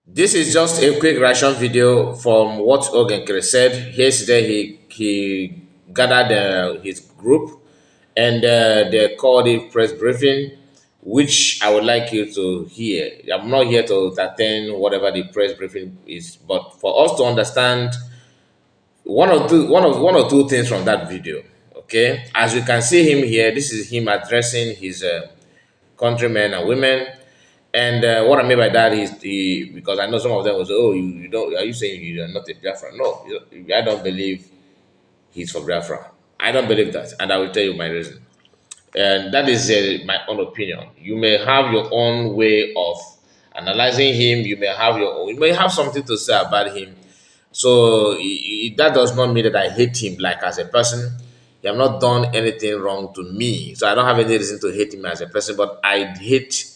This is just a quick reaction video from what Nkere said. Yesterday, he gathered his group and they called it press briefing, which I would like you to hear. I'm not here to entertain whatever the press briefing is, but for us to understand one or two things from that video. Okay, as you can see him here, this is him addressing his countrymen and women. And what I mean by that is because I know some of them will say, "Oh, you don't. Are you saying you are not a Biafra?" No, I don't believe he's from Biafra. I don't believe that, and I will tell you my reason. And that is my own opinion. You may have your own way of analyzing him. You may have something to say about him. So that does not mean that I hate him like as a person. He have not done anything wrong to me, so I don't have any reason to hate him as a person. But I hate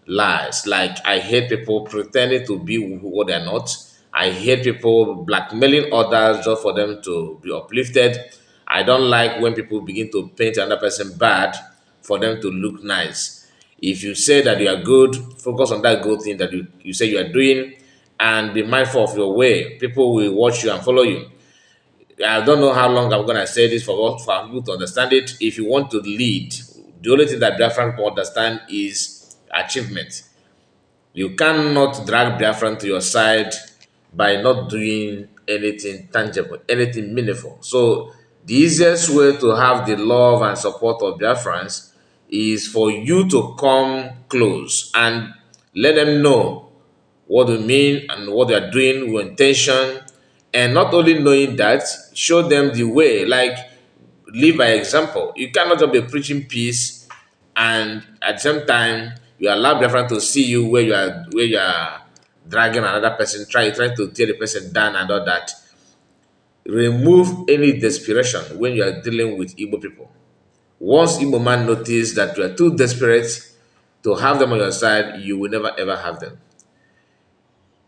lies. Like I hate people pretending to be what they're not. I hate people blackmailing others just for them to be uplifted. I don't like when people begin to paint another person bad for them to look nice. If you say that you are good, focus on that good thing that you say you are doing and be mindful of your way. People will watch you and follow you. I don't know how long I'm going to say this for you to understand it. If you want to lead, the only thing that Biafran people understand is achievement. You cannot drag Biafran to your side by not doing anything tangible, anything meaningful. So the easiest way to have the love and support of Biafrans is for you to come close and let them know what you mean and what they are doing with intention. And not only knowing that, show them the way, like live by example. You cannot just be preaching peace and at the same time you allow Biafran to see you where you are dragging another person, trying to tear the person down and all that. Remove any desperation when you are dealing with Igbo people. Once Igbo man notice that you are too desperate to have them on your side, you will never ever have them.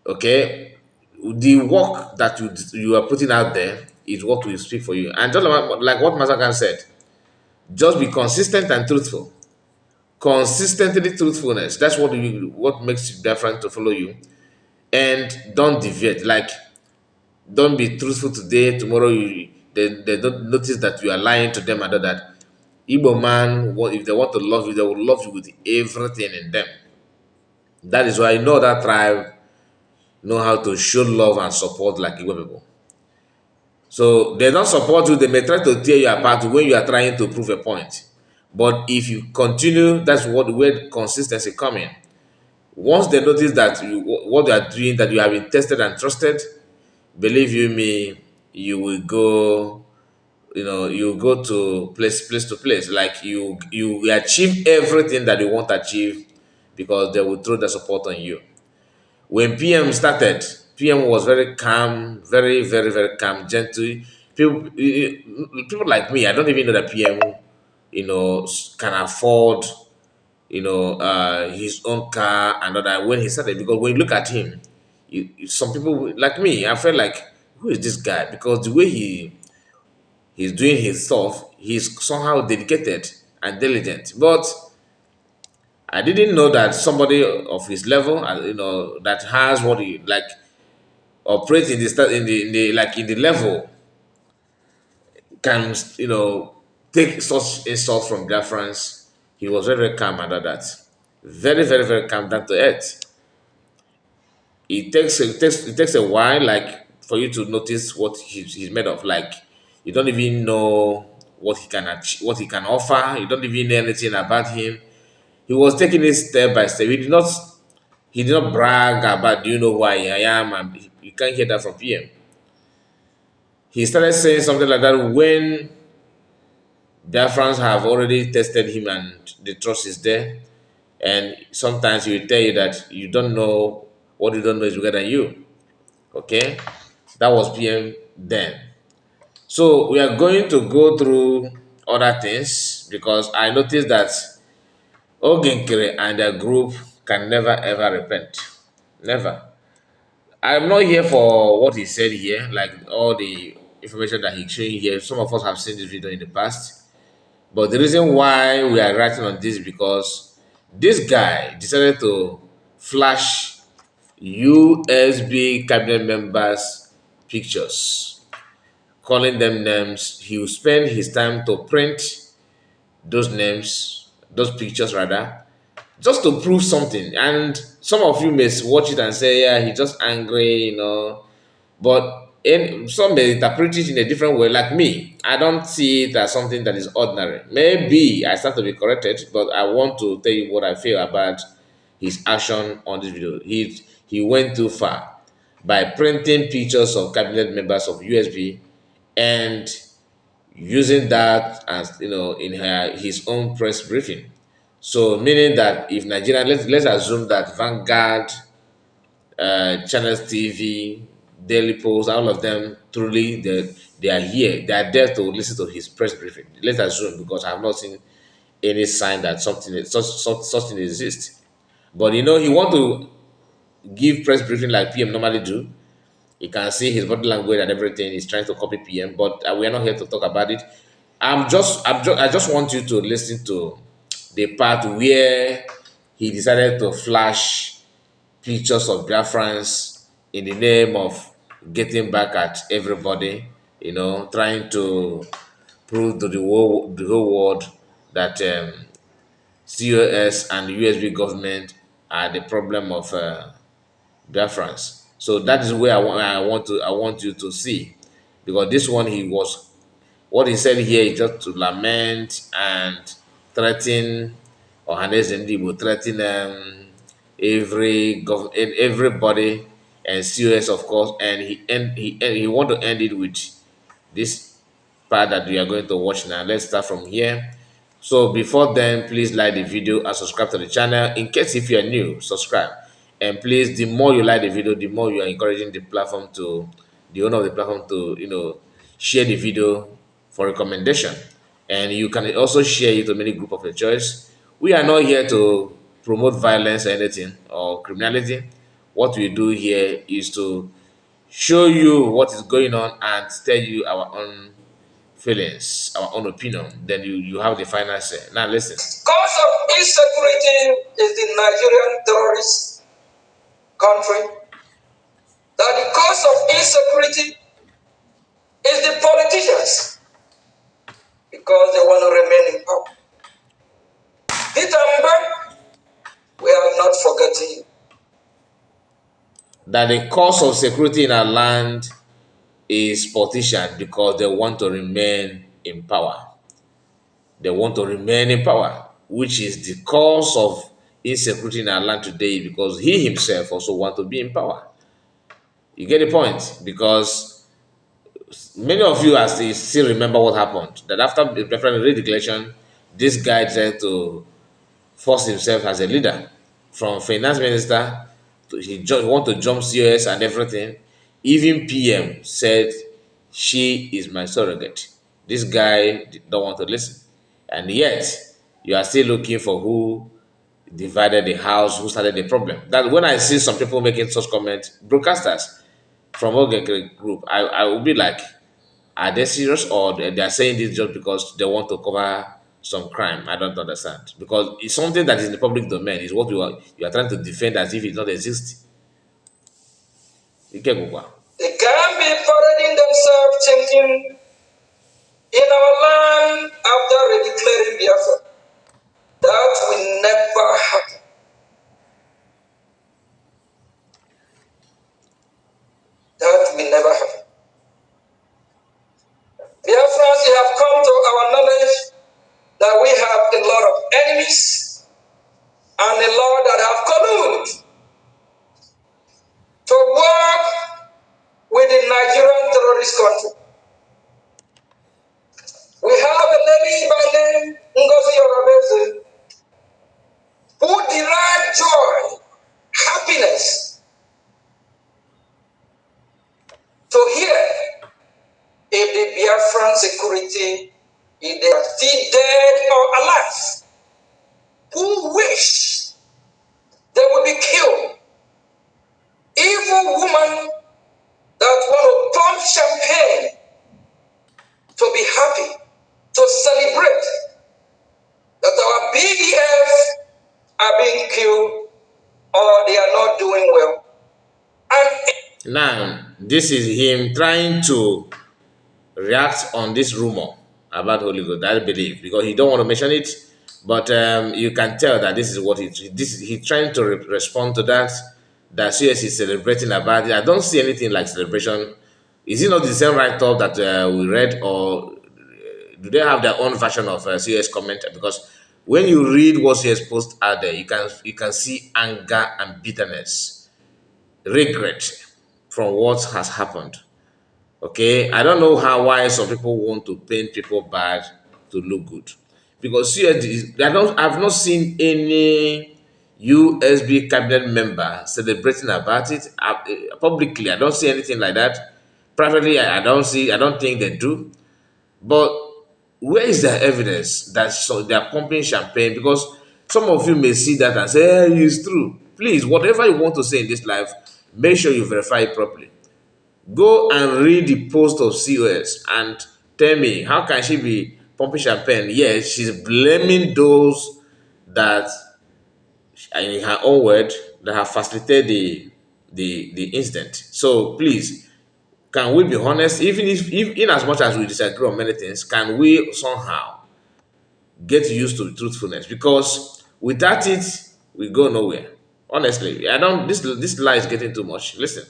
Okay, the work that you are putting out there is what will speak for you. And just like what Masakan said, just be consistent and truthful. Consistently truthfulness. That's what makes it different to follow you. And don't deviate. Like don't be truthful today. Tomorrow they don't notice that you are lying to them and all that. Igbo man, if they want to love you, they will love you with everything in them. That is why I know that tribe know how to show love and support like Igbo people. So they don't support you, they may try to tear you apart when you are trying to prove a point. But if you continue, that's where consistency come in. Once they notice that what you are doing, that you have been tested and trusted, believe you me, you will go, you go to place to place. Like you will achieve everything that you want to achieve because they will throw the support on you. When PM started, PM was very calm, very, very, very calm, gentle. People like me, I don't even know that PM, can afford, his own car and all that when he started. Because when you look at him, some people like me, I felt like, who is this guy? Because the way he's doing his stuff, he's somehow dedicated and diligent. But I didn't know that somebody of his level, that has what he like operate in the in the level can take such insult from Biafrans. He was very, very calm under that. Very, very, very calm, down to earth. It takes a while, like for you to notice what he's made of. Like you don't even know what he can achieve, what he can offer. You don't even know anything about him. He was taking it step by step. He did not brag about, do you know who I am, and you can't hear that from PM. He started saying something like that when Biafrans have already tested him and the trust is there. And sometimes he will tell you that you don't know what you don't know is bigger than you. Okay? That was PM then. So we are going to go through other things because I noticed that Nkere and their group can never ever repent. Never. I'm not here for what he said here, like all the information that he's showing here. Some of us have seen this video in the past. But the reason why we are writing on this is because this guy decided to flash USB cabinet members' pictures, calling them names. He will spend his time to print those names, those pictures rather, just to prove something. And some of you may watch it and say, yeah, he's just angry, But some may interpret it in a different way. Like me, I don't see it as something that is ordinary. Maybe I start to be corrected, but I want to tell you what I feel about his action on this video. He went too far by printing pictures of cabinet members of USB and using that as in his own press briefing. So meaning that if Nigeria, let's assume that Vanguard, Channels TV, Daily Post, all of them truly they are here. They are there to listen to his press briefing. Let's assume, because I have not seen any sign that such thing exists. But he want to give press briefing like PM normally do. You can see his body language and everything. He's trying to copy PM, but we are not here to talk about it. I just want you to listen to the part where he decided to flash pictures of Biafrans in the name of getting back at everybody, trying to prove to the whole world that COS and the USB government are the problem of Biafrans. So that is where I want you to see, because this one what he said here is just to lament and threaten, or Hanes will threaten everybody and COS of course, and he want to end it with this part that we are going to watch now. Let's start from here. So before then, please like the video and subscribe to the channel. In case if you are new, subscribe. And please, the more you like the video, the more you are encouraging the owner of the platform to, share the video for recommendation. And you can also share it to many group of your choice. We are not here to promote violence or anything or criminality. What we do here is to show you what is going on and tell you our own feelings, our own opinion. Then you have the final say. Now listen. Cause of insecurity is the Nigerian terrorist country. That the cause of insecurity is the politicians, because they want to remain in power. Peter, we are not forgetting you. That the cause of security in our land is politicians, because they want to remain in power. They want to remain in power, which is the cause of insecurity in our land today, because he himself also want to be in power. You get the point? Because many of you are still remember what happened. That after the referendum redeclaration, this guy tried to force himself as a leader, from finance minister to he just want to jump COS and everything. Even PM said she is my surrogate. This guy don't want to listen, and yet you are still looking for who divided the house, who started the problem. That when I see some people making such comments, broadcasters from Nkere group, I will be like, are they serious, or they are saying this just because they want to cover some crime? I don't understand, because it's something that is in the public domain. Is what you are trying to defend as if it not exist. Ikegukwa. They can be parading themselves thinking in our land after declaring Biafra. That will never happen. That will never happen. Biafrans, you have come to our knowledge that we have a lot of enemies and a lot that have colluded to work with the Nigerian terrorist country. We have a lady by name Ngozi Orabeze, who derive joy, happiness to hear if the Biafran security, if they are still dead or alive, who wish they will be killed. Evil woman that want to pump champagne to be happy, to celebrate that our BDF are being killed or they are not doing well. Now, this is him trying to react on this rumor about Holy Ghost, I believe, because he don't want to mention it, but you can tell that this is what he's trying to respond to that. That CS is celebrating about it. I don't see anything like celebration. Is it not the same write-up that we read, or do they have their own version of CS comment? Because when you read what CS post out there, you can see anger and bitterness, regret from what has happened. Okay, I don't know how why some people want to paint people bad to look good, because CSD, I've not seen any USB cabinet member celebrating about it publicly. I don't see anything like that. Privately, I don't see. I don't think they do. But where is the evidence that they are pumping champagne? Because some of you may see that and say, "Hey, it's true." Please, whatever you want to say in this life, make sure you verify it properly. Go and read the post of COS and tell me, how can she be pumping champagne? Yes, she's blaming those that, in her own word, that have facilitated the incident. So please, can we be honest? Even if in as much as we disagree on many things, can we somehow get used to truthfulness? Because without it, we go nowhere. Honestly, I don't. This lie is getting too much. Listen.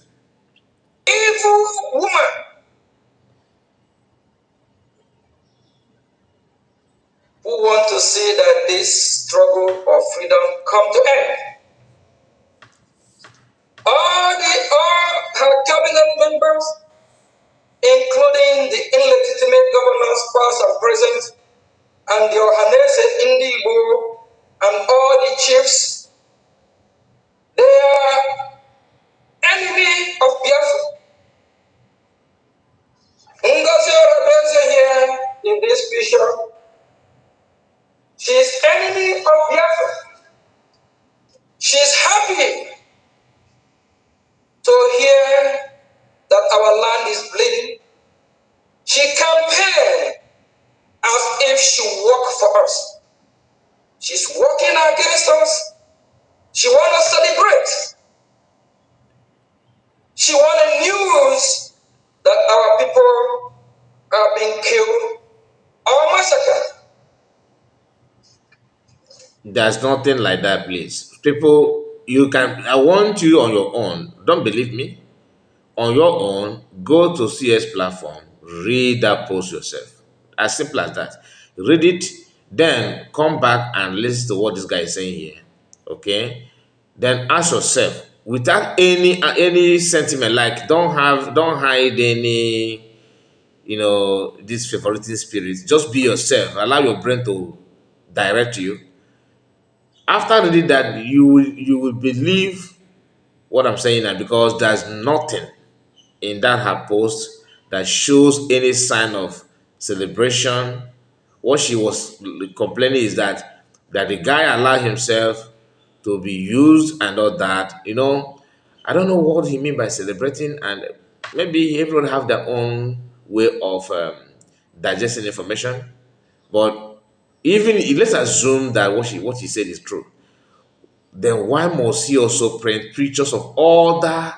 Evil woman who want to see that this struggle of freedom come to end. All her cabinet members, including the illegitimate governors, past and present, and the Ohanese Indigo, and all the chiefs, they are enemy of Biafra. Ngozi Orebeze here in this picture, she is enemy of Biafra. She's happy to hear that our land is bleeding. She campaigned as if she worked for us. She's working against us. She wants to celebrate. She wanted news that our people are being killed or massacred. There's nothing like that, please. People, you can, I want you on your own. Don't believe me. On your own, go to CS platform, read that post yourself. As simple as that. Read it, then come back and listen to what this guy is saying here. Okay? Then ask yourself, without any sentiment, like don't hide any, this favoritism spirit. Just be yourself. Allow your brain to direct you. After reading that, you will believe what I'm saying now, because there's nothing in that her post that shows any sign of celebration. What she was complaining is that the guy allowed himself to be used and all that. I don't know what he mean by celebrating, and maybe everyone have their own way of digesting information. But even let's assume that what he said is true, then why must he also print pictures of other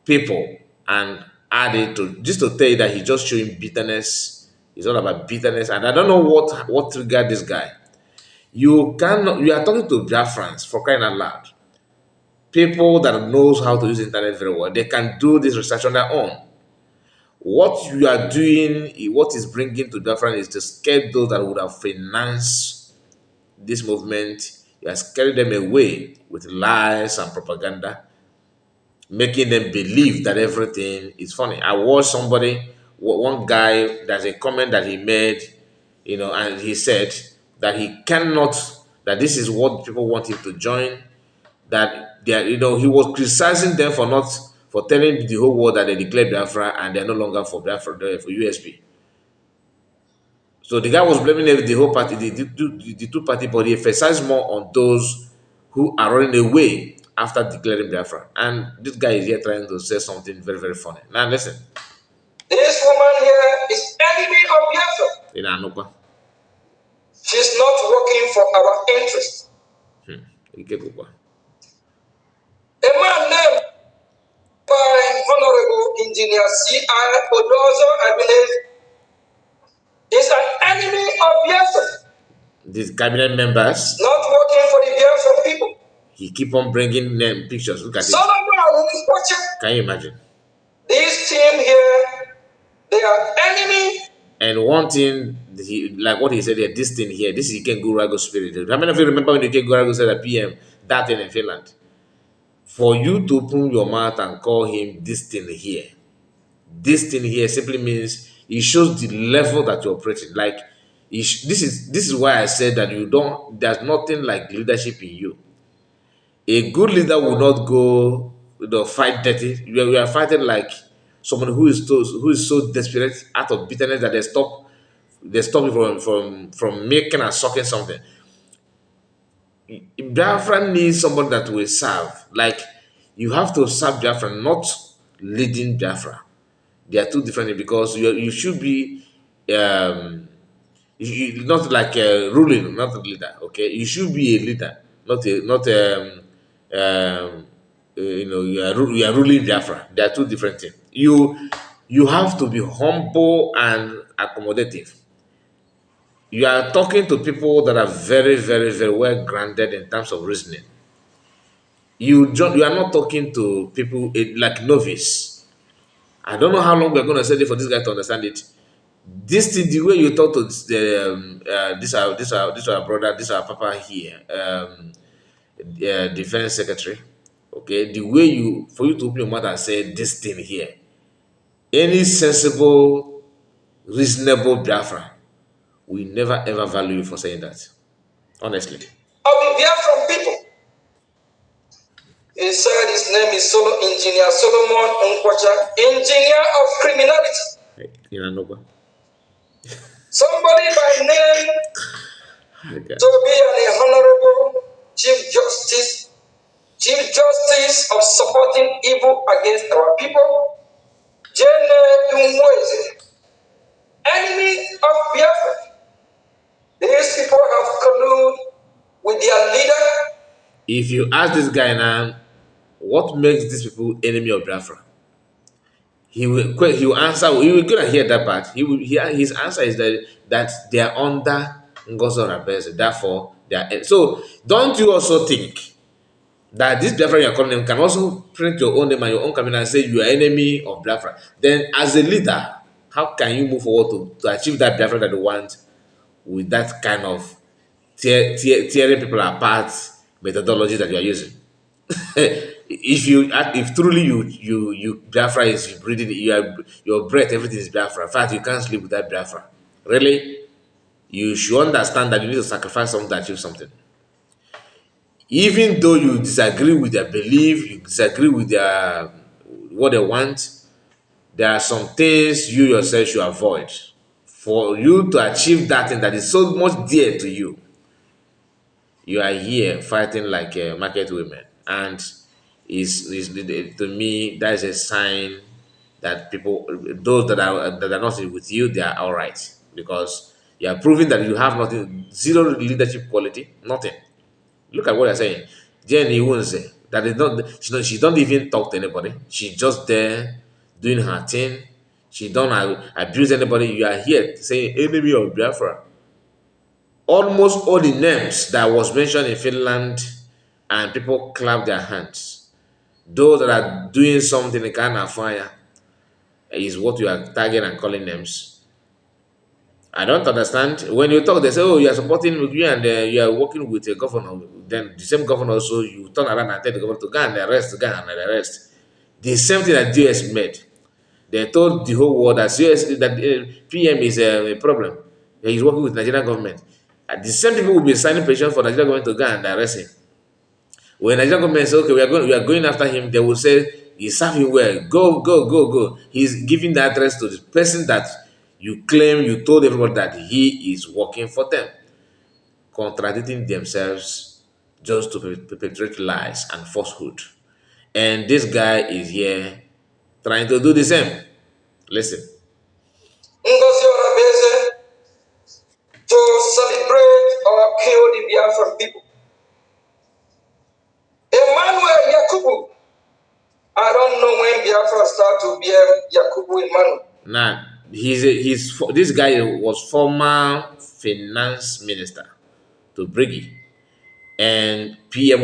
people and add it to just to tell you that he's just showing bitterness? It's all about bitterness, and I don't know what triggered this guy. You are talking to Biafrans, for crying out loud. People that knows how to use internet very well, they can do this research on their own. What you are doing, what is bringing to Biafran is to scare those that would have financed this movement. You are scaring them away with lies and propaganda, making them believe that everything is funny. I watched one guy, there's a comment that he made, and he said that that this is what people want him to join, that they are, he was criticizing them for telling the whole world that they declared Biafra and they're no longer for Biafra, they're for USB. So the guy was blaming the whole party, the two party, but he emphasized more on those who are running away after declaring Biafra. And this guy is here trying to say something very, very funny. Now listen. This woman here is enemy of Biafra. In Anupa. She's not working for our interest. A man named by Engineer C.I. Odozo, I believe, is an enemy of Biafra. These cabinet members, Not working for the Biafran people. he keep on bringing them pictures. Look at it. Solomon is watching. Can you imagine? This team here, they are enemy. And one thing, like what he said here, this thing here, this is Ken Gurago spirit. How many of you remember when Ken Gurago said at PM, that thing in Finland? For you to open your mouth and call him this thing here simply means it shows the level that you're operating. Like, this is why I said that there's nothing like leadership in you. A good leader will not go, fight dirty. You are fighting like someone who is so desperate out of bitterness that they stop you from making and sucking something. Biafra needs somebody that will serve. Like, you have to serve Biafra, not leading Biafra. They are two different things, because you should be not like ruling, not a leader. Okay, you should be a leader, not you are ruling Biafra. They are two different things. You have to be humble and accommodative. You are talking to people that are very, very, very well grounded in terms of reasoning. You are not talking to people like novice. I don't know how long we're going to study for this guy to understand it. This thing, the way you talk to this our brother, this our papa here, defense secretary. Okay, the way for you to open your mouth and say this thing here, any sensible, reasonable Biafra will never ever value you for saying that. Honestly. Of the Biafran people. He said his name is Engineer Solomon Nkwacha, engineer of criminality. You know, Somebody by name okay. to be an honorable Chief Justice of supporting evil against our people, Jene Umweze, enemy of Biafra. These people have colluded with their leader. If you ask this guy now, what makes these people enemy of Biafra? He will answer. He will gonna hear that part. His answer is that they are under Ngozo Rabese. Therefore, they are. So don't you also think that this Biafra you are calling them can also print your own name and your own cabinet and say you are enemy of Biafra? Then, as a leader, how can you move forward to achieve that Biafra that you want with that kind of tearing people apart methodology that you are using? If truly you Biafra is you breathing, your breath, everything is Biafra. In fact, you can't sleep without Biafra. Really, you should understand that you need to sacrifice something to achieve something. Even though you disagree with their belief, you disagree with their what they want, there are some things you yourself should avoid for you to achieve that thing that is so much dear to you. You are here fighting like market women, and is to me that is a sign that people, those that are not with you, they are all right, because you are proving that you have nothing, zero leadership quality, nothing. Look at what you're saying. Jenny won't say that is not. She don't even talk to anybody. She's just there doing her thing. She don't abuse anybody. You are here saying enemy of Biafra. Almost all the names that was mentioned in Finland, and people clap their hands. Those that are doing something in kind of fire is what you are tagging and calling names. I don't understand. When you talk, they say, "Oh, you are supporting Mugi and you are working with a governor." Then the same governor also, you turn around and tell the governor to go and arrest, go and arrest. The same thing that US made. They told the whole world that US that PM is a problem. That he's working with Nigerian government. And the same people will be signing petition for Nigerian government to go and arrest him. When Nigerian government say, "Okay, we are going after him," they will say, "You serve him well. Go, go, go, go." He's giving the address to the person that you claim you told everybody that he is working for them, contradicting themselves just to perpetrate lies and falsehood. And this guy is here trying to do the same. Listen. Ngozi Orabeze to celebrate or kill the Biafran people. Emmanuel Yakubu I don't know when Biafra start to bear Yakubu Emmanuel. Now, this guy was former finance minister to Briggy, and PM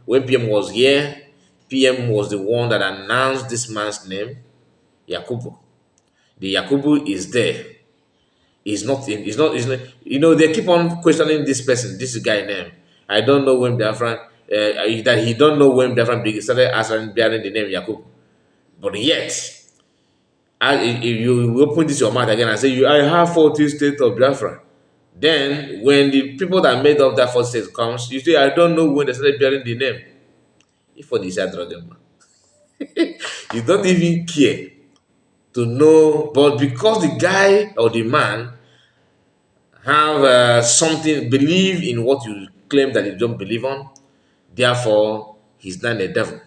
when PM was here, PM was the one that announced this man's name, Yakubu. The Yakubu is there. He's not in. He's not. You know, they keep on questioning this person, this guy name. I don't know when Biafran. That he don't know when Biafran started answering bearing the name Yakubu, but yet if you open this your mouth again and say I have 40 states of Biafra, then when the people that made up that 40 states comes, you say I don't know when they started bearing the name. If for this dragon, you don't even care to know, but because the guy or the man have something, believe in what you claim that you don't believe on, therefore he's not a devil.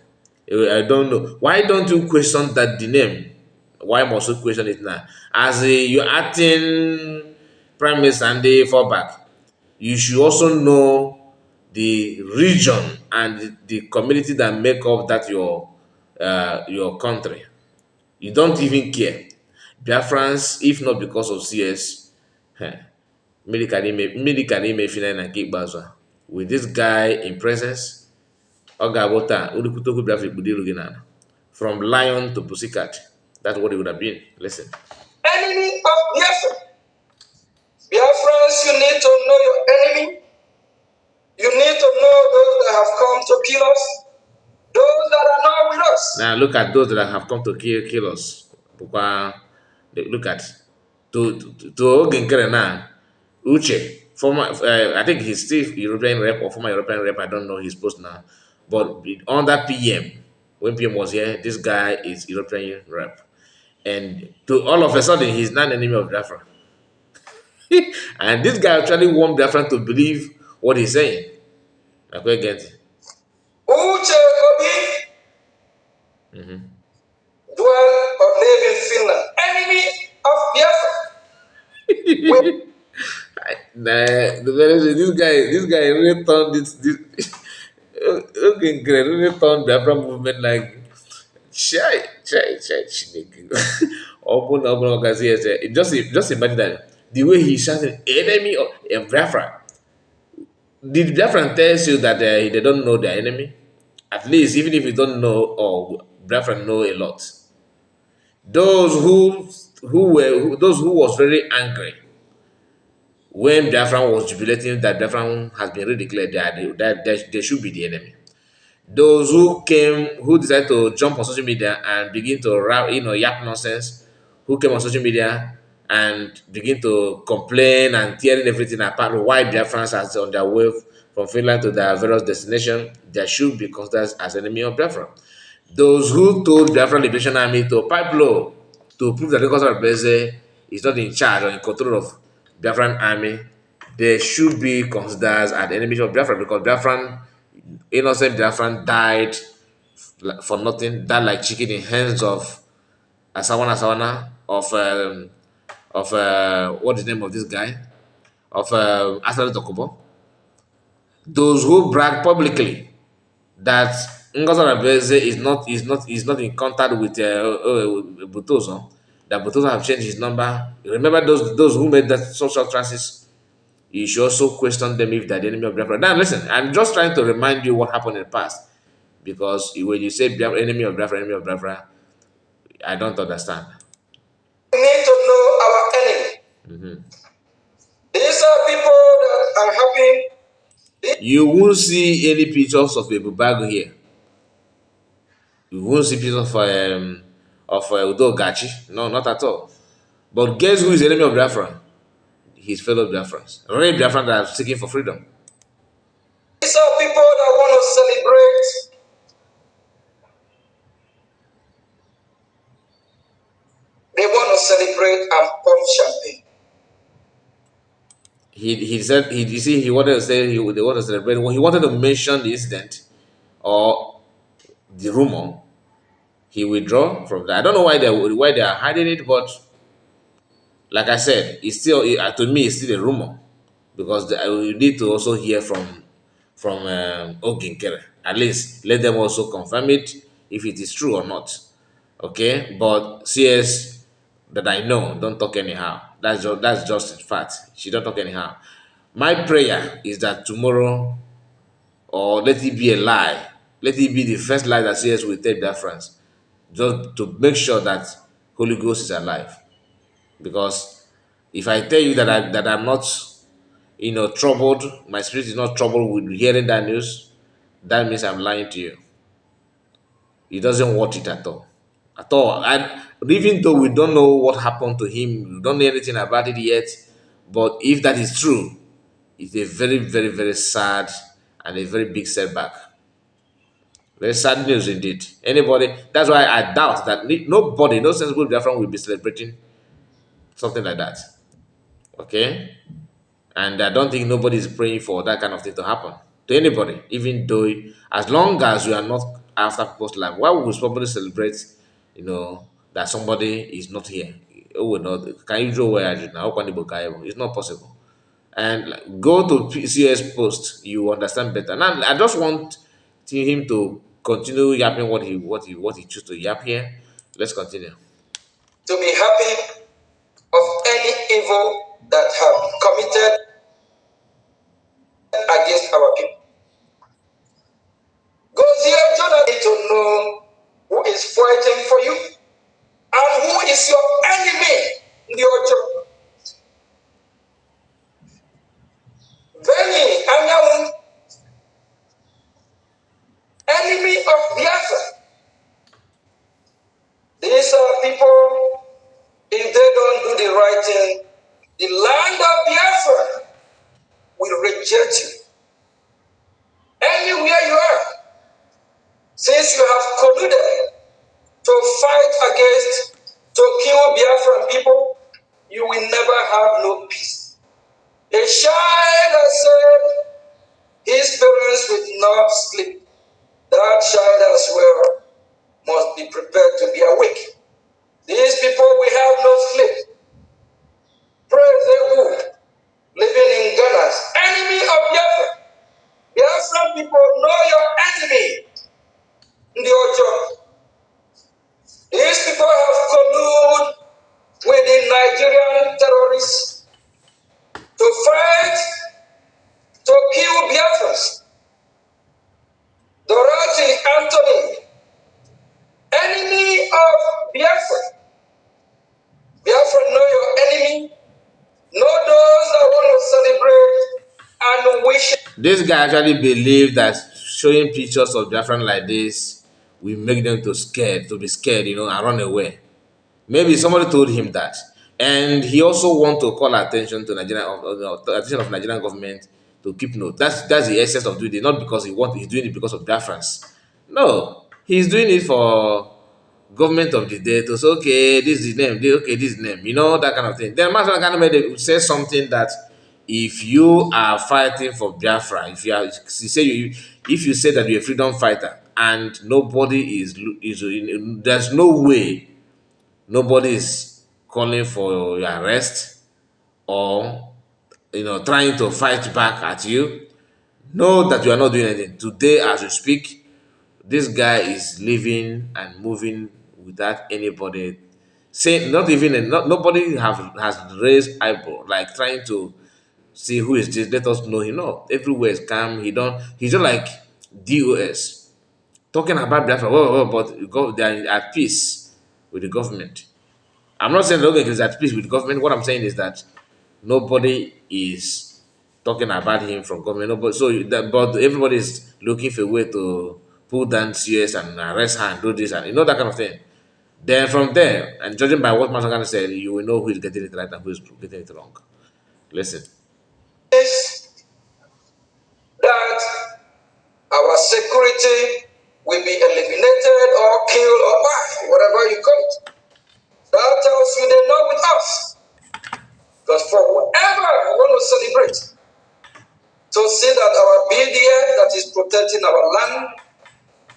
I don't know. Why don't you question that the name? Why must you question it now? As you're acting Prime Minister and they fall back, you should also know the region and the community that make up that your country. You don't even care. Biafrans, if not because of CS, medically may feel like with this guy in presence, ọ ga-abụ taa urukwute okwu Biafra ikpudo iru gị n'ala. From lion to pussycat, that's what it would have been. Listen. Enemy of Biafra. Biafrans, you need to know your enemy. You need to know those that have come to kill us, those that are not with us. Now look at those that have come to kill us. Look at to oge Nkere now. Uche, former, I think he's still European rep or former European rep. I don't know his post now, but under PM, when PM was here, this guy is European rep, and to all of a sudden he's not an enemy of Biafra. And this guy actually want Biafra to believe what he's saying. Like we get it. Uche Obi dwell or live in Finland. Enemy of Biafra. This guy really turned this okay, great, really turned Biafra movement like Chineke. Open, okay, yes, just imagine that the way he shouted enemy of Biafra. Did Biafran tells you that they don't know their enemy? At least, even if you don't know, or Biafran know a lot. Those those who was very angry when Biafran was jubilating that Biafran has been redeclared, that they should be the enemy. Those who decided to jump on social media and begin to yap nonsense, who came on social media and begin to complain and tearing everything apart, why Biafrans are on their way from Finland to their various destination, they should be considered as enemy of Biafra. Those who told Biafran Liberation Army to pipe low to prove that the Kosovo Beze is not in charge or in control of Biafran Army, they should be considered as the enemy of Biafra, because innocent Biafran died for nothing, died like chicken in hands of Asawana what is the name of this guy? Of Asali Tokubo. Those who brag publicly that Ngozi Arabeze is not in contact with Butozo, that Butozo have changed his number. Remember those who made that social transit. You should also question them if they're the enemy of Biafra. Now listen, I'm just trying to remind you what happened in the past, because when you say enemy of Biafra, I don't understand. We need to know our enemy. These are people that are happy. You won't see any pictures of a Bubago here. You won't see pictures of Udo Gachi. No, not at all. But guess who is the enemy of Biafra? His fellow Biafrans. Real Biafrans that are seeking for freedom. These are people that want to celebrate. They want to celebrate and pop champagne. He said he wanted to say they want to celebrate. When he wanted to mention the incident or the rumor, he withdraw from that. I don't know why they are hiding it, but like I said, it's still to me it's still a rumor, because we need to also hear from Nkere. At least let them also confirm it. if it is true or not. Okay, but CS that I know don't talk anyhow. That's just a fact. She don't talk anyhow. My prayer is that tomorrow, or let it be a lie, let it be the first lie that CS will take that France, just to make sure that Holy Ghost is alive. Because if I tell you that I'm not, troubled, my spirit is not troubled with hearing that news, that means I'm lying to you. He doesn't want it at all. At all. And even though we don't know what happened to him, we don't know anything about it yet, but if that is true, it's a very, very, very sad and a very big setback. Very sad news indeed. Anybody, that's why I doubt that nobody, no sensible Biafran will be celebrating something like that. Okay? And I don't think nobody is praying for that kind of thing to happen to anybody, even though, as long as you are not after people's life, why would somebody celebrate, that somebody is not here? Oh, we not. Can you draw where I did now? It's not possible. And go to CS post, you understand better. Now, I just want him to continue yapping what he choose to yap here. Let's continue. To be happy of any evil that have committed against our people. Because here, Jonathan need to know who is fighting for you and who is your enemy in your job. Benny Anyawu, enemy of Biafra. These are people, if they don't do the right thing, the land of Biafra will reject you. Anywhere you are, since you have colluded to fight against, to kill Biafran people, you will never have no peace. A child that said his parents will not sleep. That child as well must be prepared to be awake. These people will have no sleep. Pray they would. Living in Ghana's enemy of Biafra. Biafran people know your enemy in your job. These people have colluded with the Nigerian terrorists to fight, to kill Biafrans. Dorothy Anthony, enemy of Biafra. Biafra know your enemy, know those that want to celebrate and wish. This guy actually believed that showing pictures of Biafran like this will make them to be scared, and run away. Maybe somebody told him that, and he also want to call attention to attention of Nigerian government to keep note. That's the essence of doing it, not because he's doing it because of Biafrans. No, he's doing it for government of the day to say, okay, this is the name, okay, this is the name, that kind of thing. Then Master kind of say something that if you are fighting for Biafra, if you say that you're a freedom fighter and nobody is there's no way nobody is calling for your arrest or trying to fight back at you, know that you are not doing anything. Today, as we speak, this guy is living and moving without anybody saying, not even nobody has raised eyebrow, like trying to see who is this, let us know him. No, everywhere is calm. He's just like DOS talking about Biafra, but they are at peace with the government. I'm not saying Logan is at peace with the government. What I'm saying is that nobody is talking about him from government. Nobody, but everybody is looking for a way to pull down CS and arrest her and do this and that kind of thing. Then from there, and judging by what Masagan said, you will know who is getting it right and who is getting it wrong. Listen. Is that our security will be eliminated or killed or whatever you call it. That tells you they're not with us. Because for whoever we want to celebrate, to see that our BDF that is protecting our land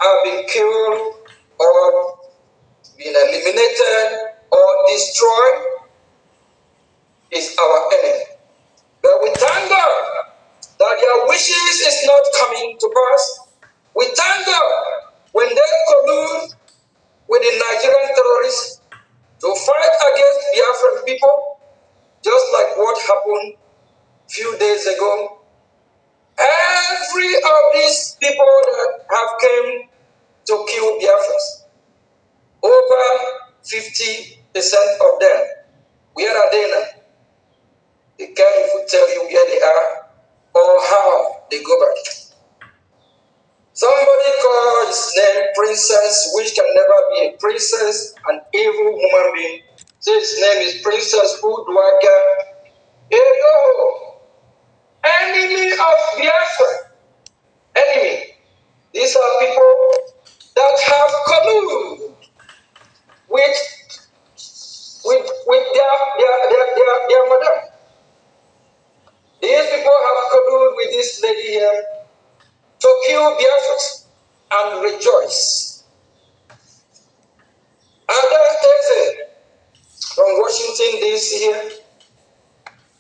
have been killed or been eliminated or destroyed is our enemy. But we thank God that their wishes is not coming to pass. We thank God when they collude happened few days ago. Every of these people that have came to kill Biafrans, over 50% of them, where are they now? They can't even tell you where they are or how they go back. Somebody called his name Princess, which can never be a princess, an evil human being. So his name is Princess Udwaga. Hello, enemy of Biafra. Enemy. These are people that have collude with their mother. These people have collude with this lady here to kill Biafra and rejoice. Ada Eze from Washington, D.C. here.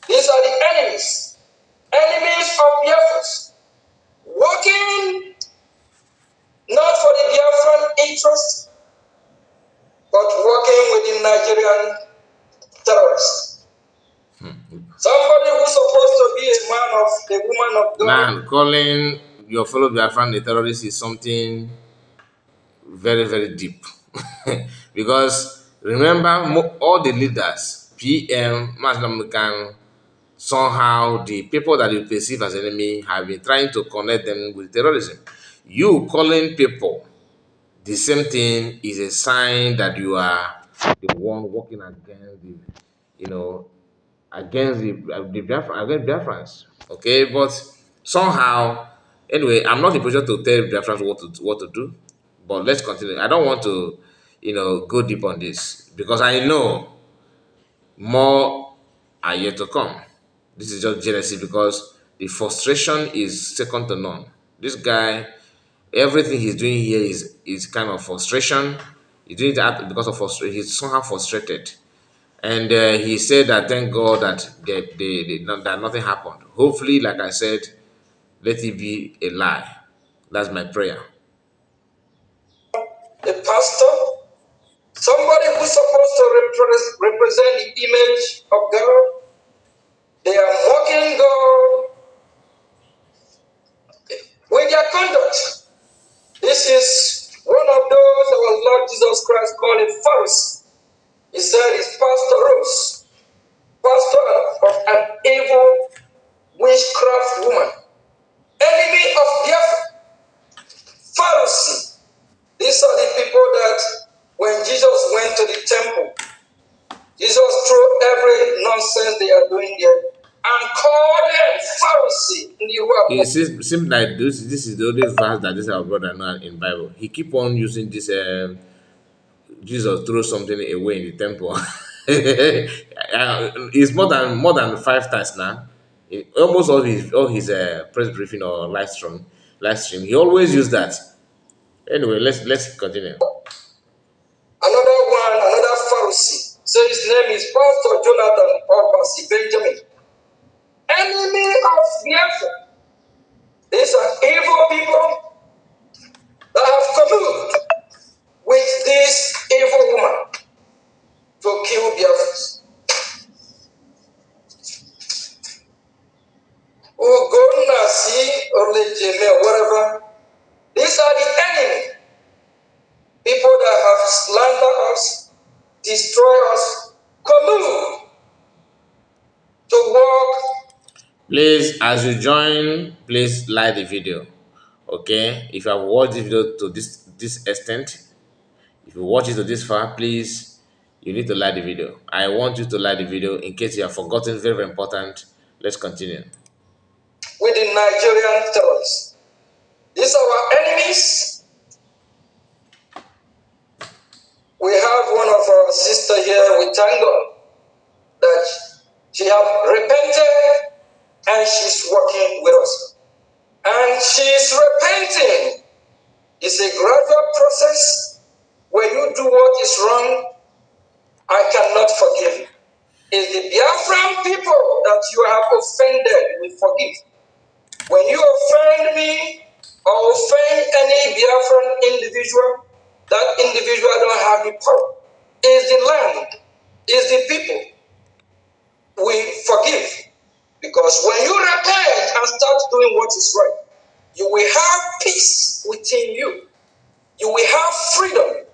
These are the enemies. Enemies of Biafra. Working not for the Biafran interest, but working with the Nigerian terrorists. Somebody who's supposed to be a woman of God. Man, calling your fellow Biafran a terrorist is something very, very deep. Because remember, all the leaders, PM, Maslam, somehow the people that you perceive as enemy have been trying to connect them with terrorism. You calling people the same thing is a sign that you are the one working against the, against against Biafrans. Okay, but somehow, anyway, I'm not in position to tell Biafrans what to do. But let's continue. I don't want to, go deep on this because I know more are yet to come. This is just jealousy because the frustration is second to none. This guy, everything he's doing here is kind of frustration. He's doing that because of frustration. He's somehow frustrated, and he said that thank God that that nothing happened. Hopefully, like I said, let it be a lie. That's my prayer. A pastor, somebody who's supposed to represent the image of God. They are mocking God with their conduct. This is one of those our Lord Jesus Christ called a Pharisee. He said it's Pastor Rose, pastor of an evil witchcraft woman, enemy of Biafra, Pharisee. These are the people that when Jesus went to the temple, Jesus threw every nonsense they are doing there and called them Pharisee in the It word. seems like this is the only verse that this our brother know in Bible. He keep on using this. Jesus threw something away in the temple. It's more than 5 times now. Almost all his press briefing or live stream. He always use that. Anyway, let's continue. Another Pharisee. So his name is Pastor Jonathan or Pastor Benjamin. Enemy of Biafra. These are evil people that have colluded with this evil woman to kill Biafrans. Ugonasi or Lejeme or whatever. These are the enemy. People that have slandered us, destroy us, collude to work. Please, as you join, please like the video. Okay, if you have watched the video to this extent, if you watch it to this far, please, you need to like the video. I want you to like the video in case you have forgotten. Very, very important. Let's continue. With the Nigerian terrorists. These are our enemies. We have one of our sisters here. We thank God that she has repented and she's working with us. And she's repenting. It's a gradual process. When you do what is wrong, I cannot forgive you. It's the Biafran people that you have offended, we forgive. When you offend me or offend any Biafran individual, that individual don't have the power. It's the land, it's the people. We forgive. Because when you repent and start doing what is right, you will have peace within you. You will have freedom.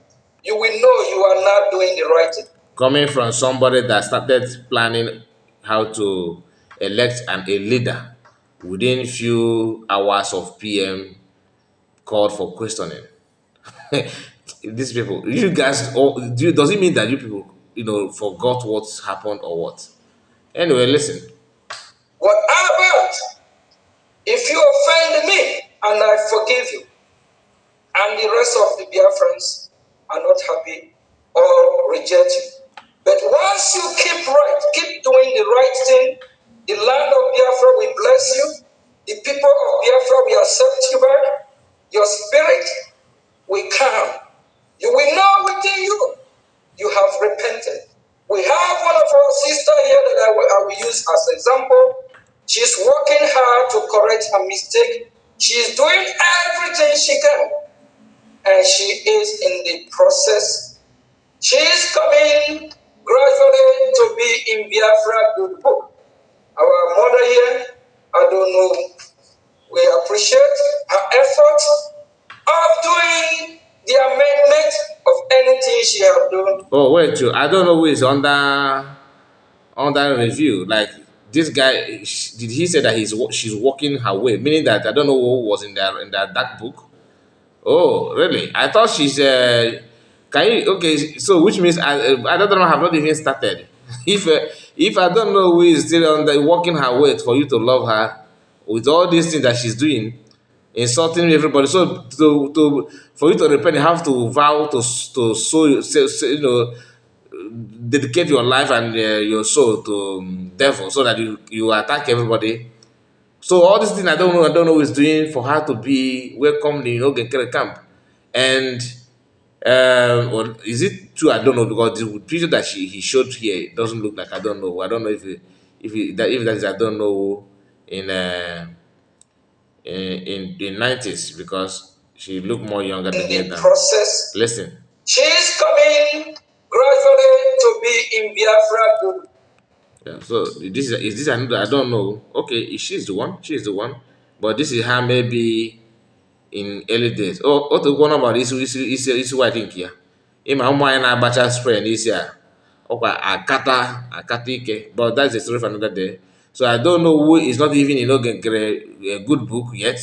You will know you are not doing the right thing. Coming from somebody that started planning how to elect a leader within few hours of PM called for questioning. These people, you guys, does it mean that you people, forgot what's happened or what? Anyway, listen. What about if you offend me and I forgive you, and the rest of the Biafrans are not happy or reject you? But once you keep right, keep doing the right thing, the land of Biafra will bless you. The people of Biafra will accept you back. Your spirit will calm. You will know within you, you have repented. We have one of our sisters here that I will use as example. She's working hard to correct her mistake. She's doing everything she can. And she is in the process. She is coming gradually to be in Biafra good book. Our mother here, I don't know, we appreciate her effort of doing the amendment of anything she has done. Oh wait, I don't know who is under review. Like this guy, did he say that she's walking her way? Meaning that I don't know who was in that dark book. Oh, really? I thought she's. Can you? Okay, so which means I don't know. Have not even started. If I don't know who is still on the walking her way for you to love her with all these things that she's doing, insulting everybody. So to for you to repent, you have to vow to dedicate your life and your soul to devil, so that you attack everybody. So all these things I don't know who is doing for her to be welcomed in Nkere camp. And well, is it true? I don't know, because the picture that he showed here doesn't look like, I don't know. I don't know if that is, I don't know, in in 90s, because she looked more younger than here In the than. process, Listen. she is coming gradually to be in Biafra good. Yeah, so is this another? I don't know. Okay, she's the one. She's the one. But this is her maybe in early days. Oh, otu ụgwọ nọmba isi white ink ya. Ịma ụmụ anyị na-agbacha spray n'isi a. Ọkwa akata ike. But that's a story for another day. So I don't know who is not even in a good book yet.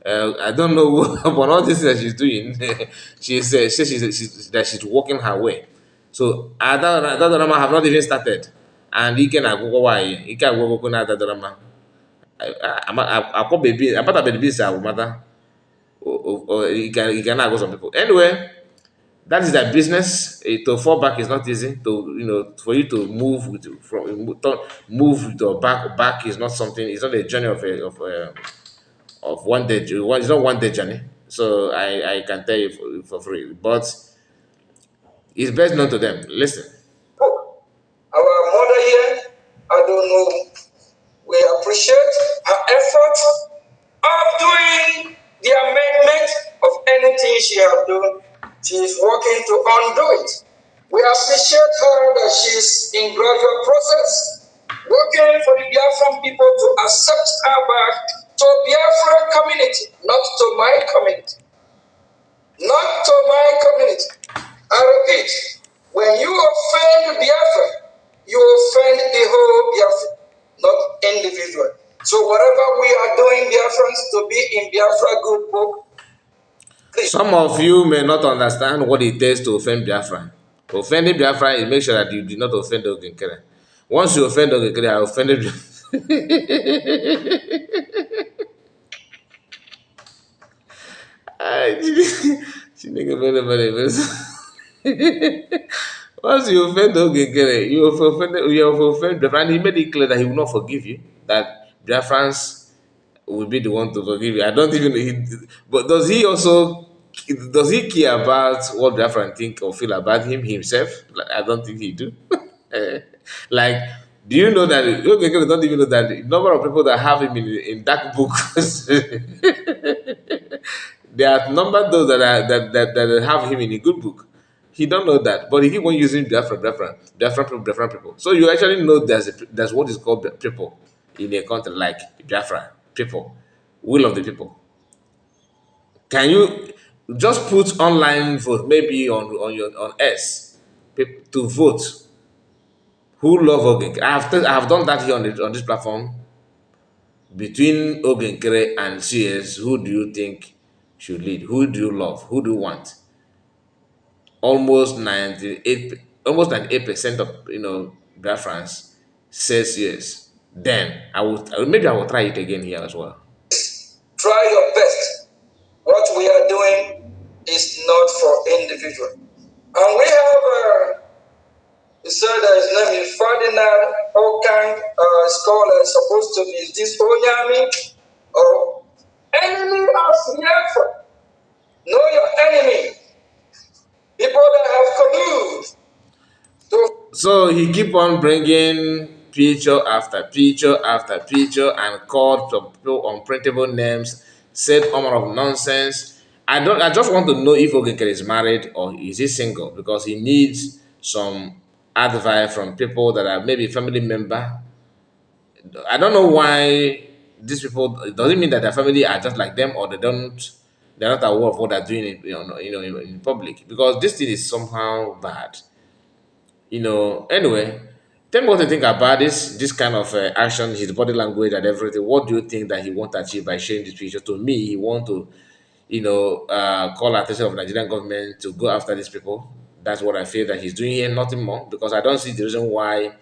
I don't know who, but all this that she's doing, she says that she's walking her way. So that drama have not even started. And Ike na-agwụgwọ nwaanyị, Ike agwụgwọ na that drama. Akwa baby, apata baby is a mother. Or you can go some people. Anyway, that is their business. To fall back is not easy. To for you to move move with your back is not something. It's not a journey of one day. It's not one day journey. So I can tell you for free, but it's best known to them. Listen. Our mother here, I don't know, we appreciate her effort of doing the amendment of anything she has done. She is working to undo it. We appreciate her that she's in gradual process, working for the Biafran people to accept her back to Biafra community, not to my community. Not to my community. I repeat, when you offend Biafra, you offend the whole Biafra, not individual. So whatever we are doing, Biafrans, to be in Biafra good book, please. Some of you may not understand what it takes to offend Biafra. Offending Biafra is make sure that you do not offend Nkere. Once you offend Nkere, I offended you. Chineke mere mere mere. Once you offend Nkere, you have offended Biafra, and he made it clear that he will not forgive you. That Biafrans will be the one to forgive you. I don't even. But does he care about what Biafran think or feel about him himself? Like, I don't think he do. Like, do you know that Nkere don't even know that the number of people that have him in that book? There are number those that have him in a good book. He don't know that, but he keep on using Biafran people. So you actually know there's what is called people. in a country like Biafra, people, will of the people. Can you just put online vote, maybe on your on S, to vote who love Ogenkere? I have done that here on this platform. Between Ogenkere and CS, who do you think should lead? Who do you love? Who do you want? Almost 98% of Biafrans says yes. Then maybe I will try it again here as well. Try your best. What we are doing is not for individual. And we have, he said that his name is Ferdinand Okan, scholar, supposed to be, is this Onyami? Oh, enemy of Biafra. Know your enemy. People that have collude. So he keep on bringing picture after picture after picture and called some people unprintable names, said all manner of nonsense. I just want to know if Ogenkere is married or is he single, because he needs some advice from people that are maybe family member. I don't know why these people, it doesn't mean that their family are just like them, or they're not aware of what they're doing in public, because this thing is somehow bad. Anyway, tell me what you think about this kind of action, his body language and everything. What do you think that he want to achieve by sharing this picture? To me, he want to call attention of Nigerian government to go after these people. That's what I feel that he's doing here, nothing more, because I don't see the reason why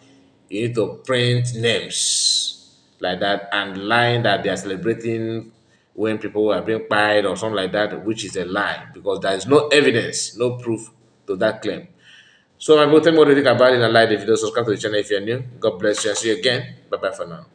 you need to print names like that and lying that they are celebrating when people are being fired or something like that, which is a lie, because there is no evidence, no proof to that claim. So, my bro, tell me what you think about it and like the video. Subscribe to the channel if you're new. God bless you and see you again. Bye bye for now.